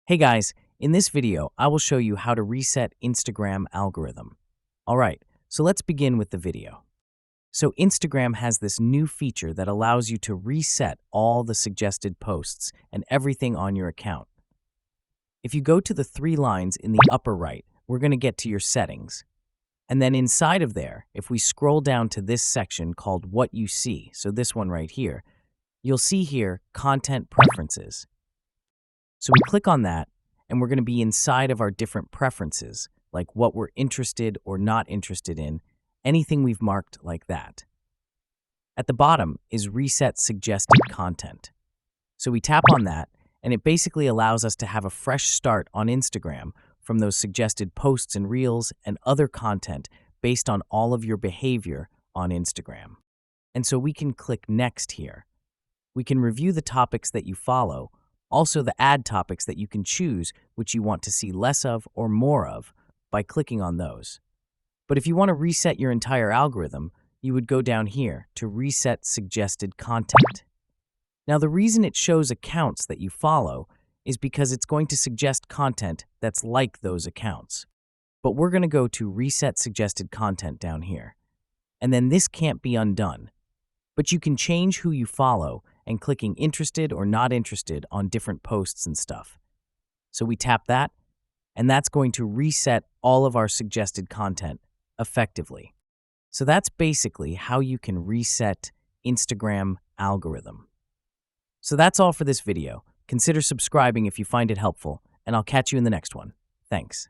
Hey guys, in this video, I will show you how to reset Instagram algorithm. All right, so let's begin with the video. So Instagram has this new feature that allows you to reset all the suggested posts and everything on your account. If you go to the three lines in the upper right, we're going to get to your settings. And then inside of there, if we scroll down to this section called What You See, so this one right here, you'll see here Content Preferences. So we click on that, and we're going to be inside of our different preferences, like what we're interested or not interested in, anything we've marked like that. At the bottom is Reset Suggested Content. So we tap on that, and it basically allows us to have a fresh start on Instagram from those suggested posts and reels and other content based on all of your behavior on Instagram. And so we can click Next here. We can review the topics that you follow, also the ad topics that you can choose which you want to see less of or more of by clicking on those. But if you want to reset your entire algorithm, you would go down here to Reset Suggested Content. Now the reason it shows accounts that you follow is because it's going to suggest content that's like those accounts. But we're going to go to Reset Suggested Content down here. And then this can't be undone. But you can change who you follow and clicking interested or not interested on different posts and stuff. So we tap that, and that's going to reset all of our suggested content effectively. So that's basically how you can reset Instagram algorithm. So that's all for this video. Consider subscribing if you find it helpful, and I'll catch you in the next one. Thanks.